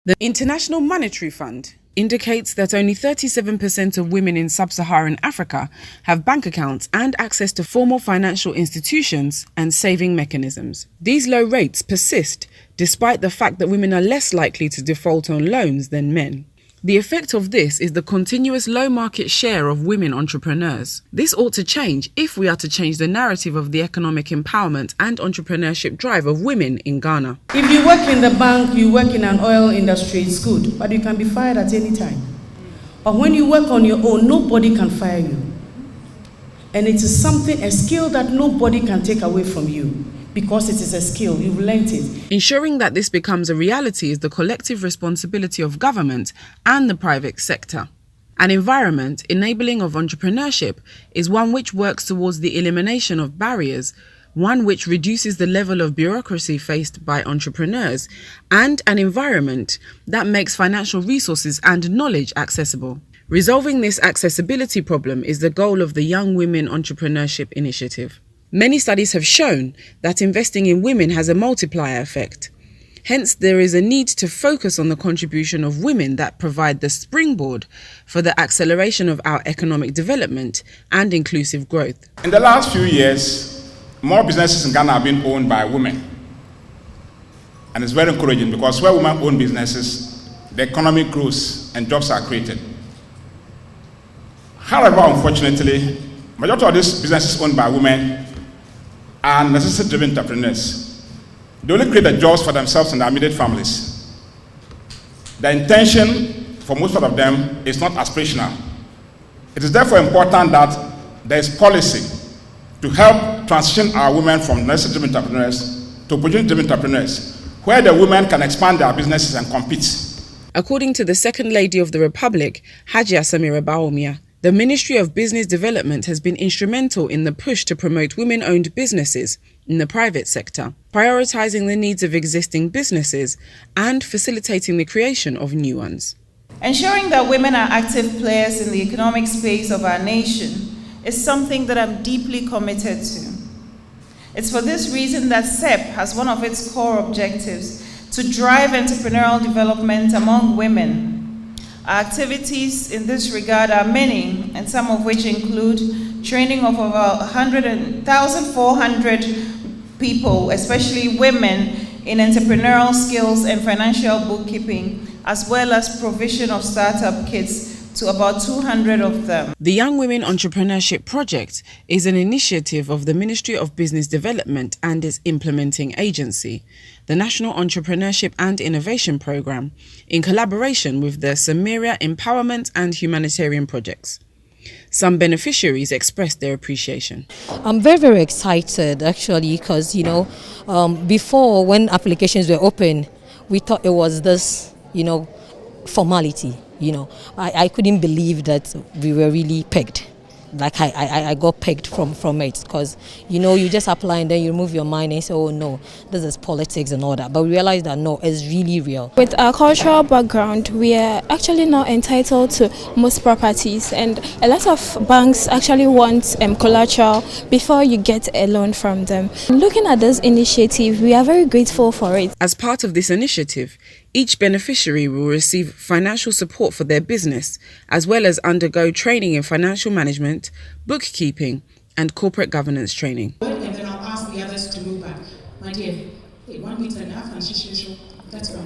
The International Monetary Fund indicates that only 37% of women in sub-Saharan Africa have bank accounts and access to formal financial institutions and saving mechanisms. These low rates persist despite the fact that women are less likely to default on loans than men. The effect of this is the continuous low market share of women entrepreneurs. This ought to change if we are to change the narrative of the economic empowerment and entrepreneurship drive of women in Ghana. If you work in the bank, you work in an oil industry, it's good, but you can be fired at any time. But when you work on your own, nobody can fire you. And it is a skill that nobody can take away from you. Because it is a skill, you've learned it. Ensuring that this becomes a reality is the collective responsibility of government and the private sector. An environment enabling of entrepreneurship is one which works towards the elimination of barriers, one which reduces the level of bureaucracy faced by entrepreneurs, and an environment that makes financial resources and knowledge accessible. Resolving this accessibility problem is the goal of the Young Women Entrepreneurship Initiative. Many studies have shown that investing in women has a multiplier effect. Hence, there is a need to focus on the contribution of women that provide the springboard for the acceleration of our economic development and inclusive growth. In the last few years, more businesses in Ghana have been owned by women. And it's very encouraging because where women own businesses, the economy grows and jobs are created. However, unfortunately, majority of these businesses owned by women are necessity-driven entrepreneurs. They only create the jobs for themselves and their immediate families. The intention for most of them is not aspirational. It is therefore important that there is policy to help transition our women from necessity-driven entrepreneurs to opportunity-driven entrepreneurs, where the women can expand their businesses and compete. According to the Second Lady of the Republic, Hajia Samira Bawumia, the Ministry of Business Development has been instrumental in the push to promote women-owned businesses in the private sector, prioritizing the needs of existing businesses and facilitating the creation of new ones. Ensuring that women are active players in the economic space of our nation is something that I'm deeply committed to. It's for this reason that CEP has one of its core objectives to drive entrepreneurial development among women. Our activities in this regard are many, and some of which include training of over 1,400 people, especially women, in entrepreneurial skills and financial bookkeeping, as well as provision of startup kits to about 200 of them. The Young Women Entrepreneurship Project is an initiative of the Ministry of Business Development and its implementing agency, the National Entrepreneurship and Innovation Programme, in collaboration with the Samaria Empowerment and Humanitarian Projects. Some beneficiaries expressed their appreciation. I'm very, very excited actually because, before when applications were open, we thought it was this, formality. I couldn't believe that we were really pegged. Like I got pegged from it because, you just apply and then you remove your mind and say, oh no, this is politics and all that. But we realized that no, it's really real. With our cultural background, we are actually not entitled to most properties, and a lot of banks actually want collateral before you get a loan from them. Looking at this initiative, we are very grateful for it. As part of this initiative, each beneficiary will receive financial support for their business, as well as undergo training in financial management, bookkeeping, and corporate governance training. And then I'll ask the others to move back. My dear, 1 meter enough, and that's right.